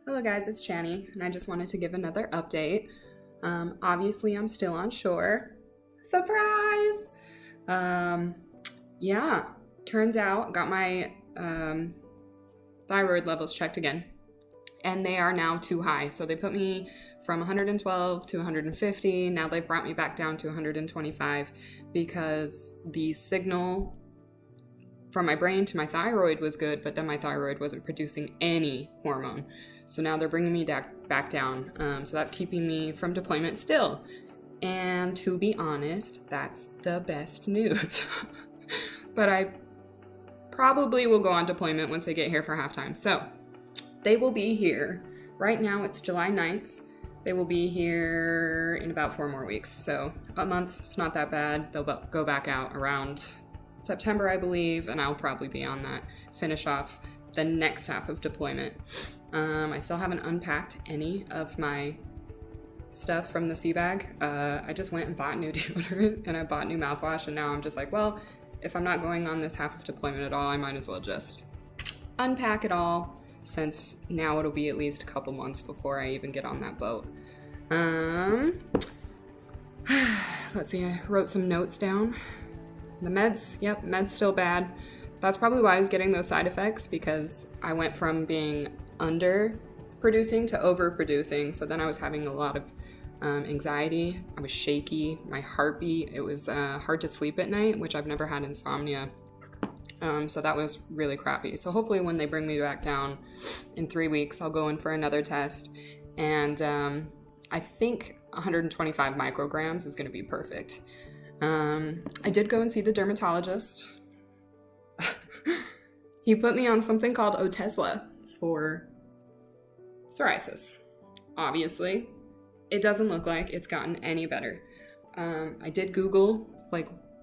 Hello guys, it's Chani, and I just wanted to give another update. Obviously I'm still on shore. Surprise! Turns out got my thyroid levels checked again, and they are now too high. So they put me from 112 to 150. Now they've brought me back down to 125 because the signal from my brain to my thyroid was good, but then my thyroid wasn't producing any hormone. So now they're bringing me back down. So that's keeping me from deployment still. And to be honest, that's the best news. But I probably will go on deployment once they get here for halftime. So they will be here. Right now it's July 9th. They will be here in about 4 more weeks. So a month, it's not that bad. They'll go back out around September, I believe, and I'll probably be on that, finish off the next half of deployment. I still haven't unpacked any of my stuff from the sea bag. I just went and bought new deodorant and I bought new mouthwash, and now I'm just like, well, if I'm not going on this half of deployment at all, I might as well just unpack it all, since now it'll be at least a couple months before I even get on that boat. Let's see, I wrote some notes down. The meds, meds still bad. That's probably why I was getting those side effects, because I went from being under producing to overproducing. So then I was having a lot of anxiety. I was shaky, my heartbeat. It was hard to sleep at night, which I've never had insomnia. So that was really crappy. So hopefully when they bring me back down in 3 weeks, I'll go in for another test. And I think 125 micrograms is going to be perfect. I did go and see the dermatologist. He put me on something called Otezla for psoriasis. Obviously, it doesn't look like it's gotten any better. I did Google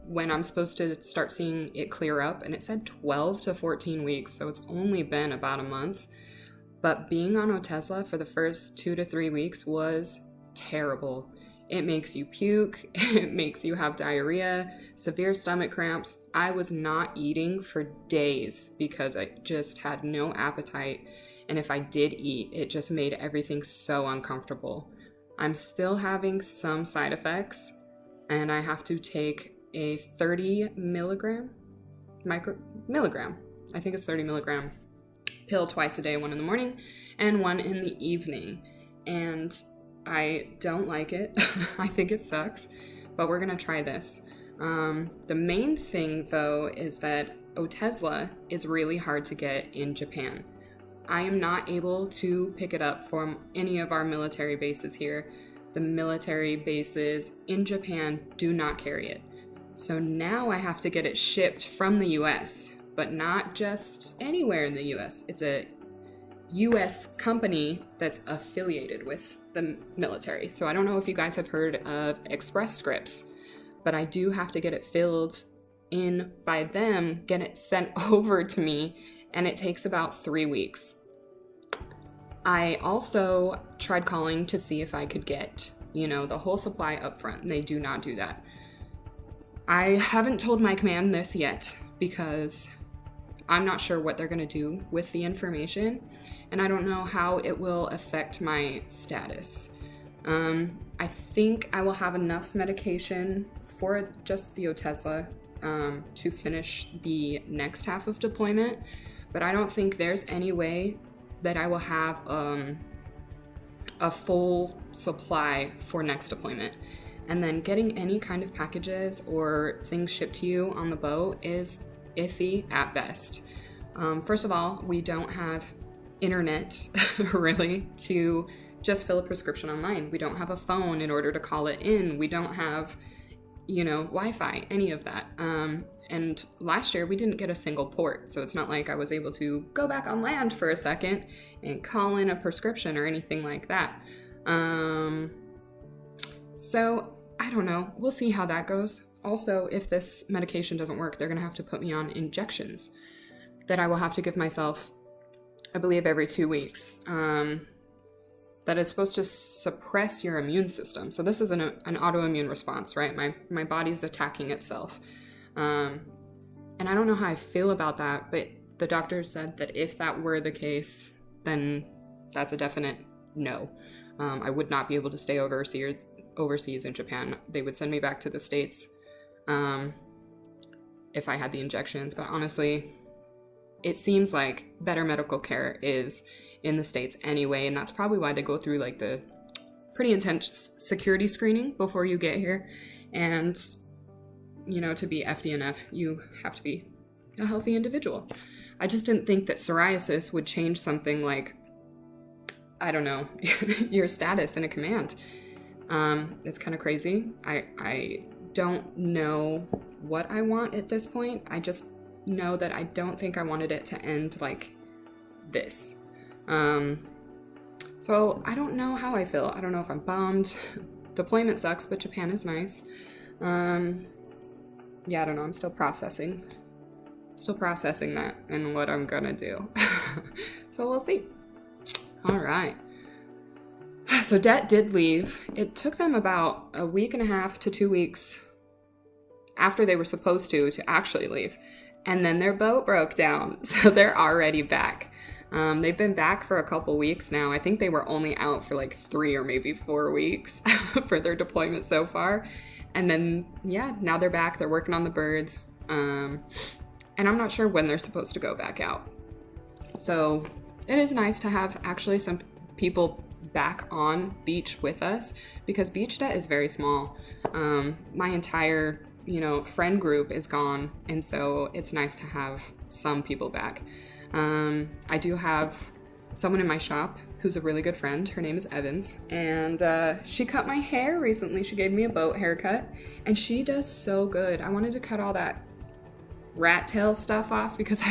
when I'm supposed to start seeing it clear up, and it said 12 to 14 weeks, so it's only been about a month. But being on Otezla for the first 2 to 3 weeks was terrible. It makes you puke, it makes you have diarrhea, severe stomach cramps. I was not eating for days because I just had no appetite. And if I did eat, it just made everything so uncomfortable. I'm still having some side effects, and I have to take a 30 milligram, I think it's 30 milligram pill twice a day, one in the morning and one in the evening. And I don't like it. I think it sucks, but we're gonna try this. The main thing though is that Otezla is really hard to get in Japan. I am not able to pick it up from any of our military bases here. The military bases in Japan do not carry it. So now I have to get it shipped from the US, but not just anywhere in the US. It's a US company that's affiliated with the military. So I don't know if you guys have heard of Express Scripts, but I do have to get it filled in by them, get it sent over to me, and it takes about 3 weeks. I also tried calling to see if I could get, the whole supply up front, and they do not do that. I haven't told my command this yet because I'm not sure what they're going to do with the information, and I don't know how it will affect my status. I think I will have enough medication for just the Otezla to finish the next half of deployment, but I don't think there's any way that I will have a full supply for next deployment. And then getting any kind of packages or things shipped to you on the boat is iffy at best. First of all, we don't have internet really to just fill a prescription online. We don't have a phone in order to call it in. We don't have, Wi-Fi, any of that. And last year we didn't get a single port, so it's not like I was able to go back on land for a second and call in a prescription or anything like that. So I don't know. We'll see how that goes. Also, if this medication doesn't work, they're going to have to put me on injections that I will have to give myself, I believe, every 2 weeks. That is supposed to suppress your immune system. So this is an autoimmune response, right? My body's attacking itself. And I don't know how I feel about that, but the doctor said that if that were the case, then That's a definite no. I would not be able to stay overseas in Japan. They would send me back to the States if I had the injections. But honestly, it seems like better medical care is in the States anyway, and that's probably why they go through like the pretty intense security screening before you get here. And, you know, to be FDNF, you have to be a healthy individual. I just didn't think that psoriasis would change something like, I don't know, your status in a command. It's kind of crazy. I don't know what I want at this point. I just know that I don't think I wanted it to end like this. So I don't know how I feel. I don't know if I'm bummed. Deployment sucks, but Japan is nice. Yeah, I don't know. I'm still processing that and what I'm gonna do. So we'll see. All right. So Det did leave. It took them about a week and a half to 2 weeks after they were supposed to actually leave. And then their boat broke down. So they're already back. They've been back for a couple weeks now. I think they were only out for like 3 or maybe 4 weeks for their deployment so far. And then, yeah, now they're back. They're working on the birds. And I'm not sure when they're supposed to go back out. So it is nice to have actually some people back on beach with us, because beach Det is very small. My entire, friend group is gone. And so it's nice to have some people back. I do have someone in my shop who's a really good friend. Her name is Evans, and she cut my hair recently. She gave me a boat haircut, and she does so good. I wanted to cut all that rat tail stuff off because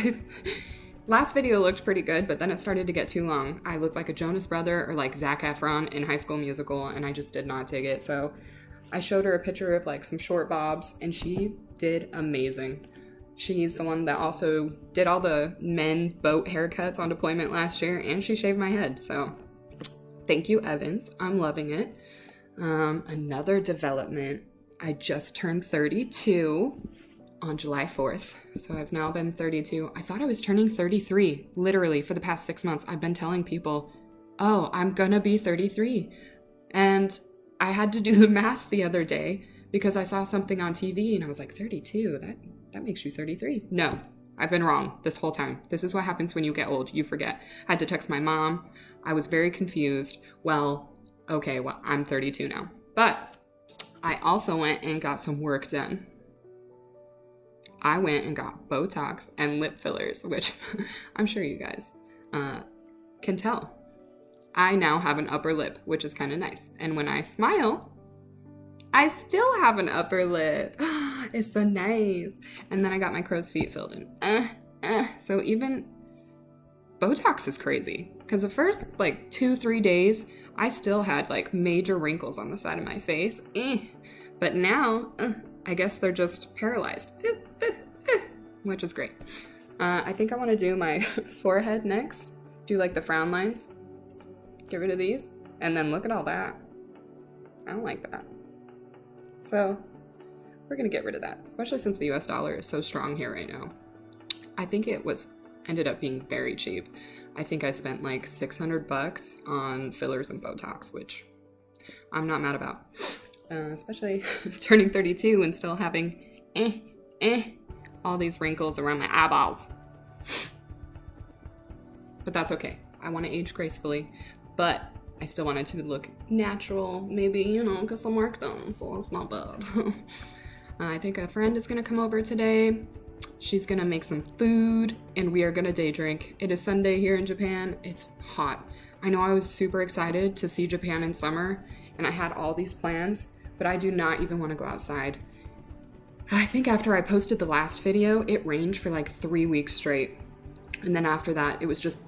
last video looked pretty good, but then it started to get too long. I looked like a Jonas brother or like Zac Efron in High School Musical, and I just did not dig it. So I showed her a picture of like some short bobs, and she did amazing. She's the one that also did all the men boat haircuts on deployment last year, and she shaved my head. So thank you, Evans. I'm loving it. Another development. I just turned 32 on July 4th. So I've now been 32. I thought I was turning 33. Literally, for the past 6 months, I've been telling people, oh, I'm gonna be 33. And I had to do the math the other day because I saw something on TV and I was like, 32? That makes you 33. No, I've been wrong this whole time. This is what happens when you get old. You forget. I had to text my mom. I was very confused. Well, I'm 32 now. But I also went and got some work done. I went and got Botox and lip fillers, which I'm sure you guys can tell. I now have an upper lip, which is kind of nice. And when I smile, I still have an upper lip. It's so nice. And then I got my crow's feet filled in. So even Botox is crazy. Because the first 2-3 days, I still had major wrinkles on the side of my face. But now, I guess they're just paralyzed. Which is great. I think I want to do my forehead next. Do the frown lines. Get rid of these. And then look at all that. I don't like that. So we're going to get rid of that, especially since the US dollar is so strong here right now. I think it ended up being very cheap. I think I spent $600 on fillers and Botox, which I'm not mad about. Especially turning 32 and still having all these wrinkles around my eyeballs. But that's okay. I want to age gracefully, but I still wanted to look natural, maybe, get some work done, so it's not bad. I think a friend is going to come over today. She's going to make some food, and we are going to day drink. It is Sunday here in Japan. It's hot. I know I was super excited to see Japan in summer, and I had all these plans, but I do not even want to go outside. I think after I posted the last video, it rained for 3 weeks straight. And then after that, it was just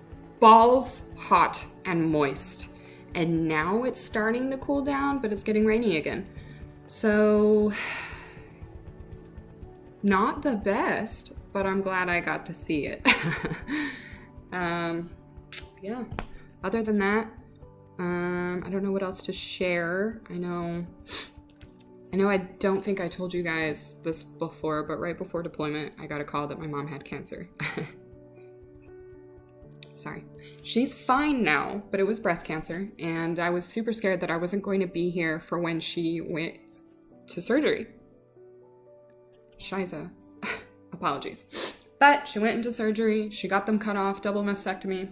balls hot and moist. And now it's starting to cool down, but it's getting rainy again. So, not the best, but I'm glad I got to see it. Yeah. Other than that, I don't know what else to share. I know I don't think I told you guys this before, but right before deployment, I got a call that my mom had cancer. sorry. She's fine now, but it was breast cancer, and I was super scared that I wasn't going to be here for when she went to surgery. Shiza. Apologies. But she went into surgery, she got them cut off, double mastectomy,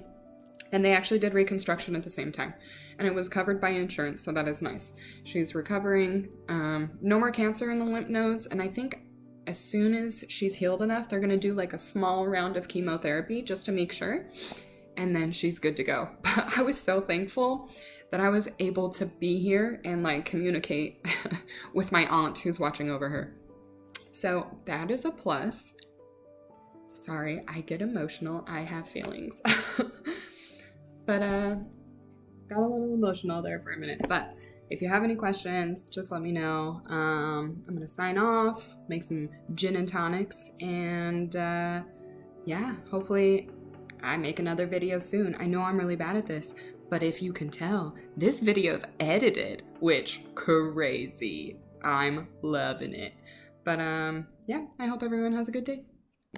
and they actually did reconstruction at the same time. And it was covered by insurance, so that is nice. She's recovering, no more cancer in the lymph nodes, and I think as soon as she's healed enough, they're gonna do like a small round of chemotherapy just to make sure, and then she's good to go. But I was so thankful that I was able to be here and like communicate with my aunt who's watching over her. So that is a plus. Sorry, I get emotional. I have feelings. But got a little emotional there for a minute. But if you have any questions, just let me know. I'm going to sign off, make some gin and tonics, and yeah, hopefully I make another video soon. I know I'm really bad at this, but if you can tell, this video's edited, which crazy. I'm loving it. But yeah, I hope everyone has a good day.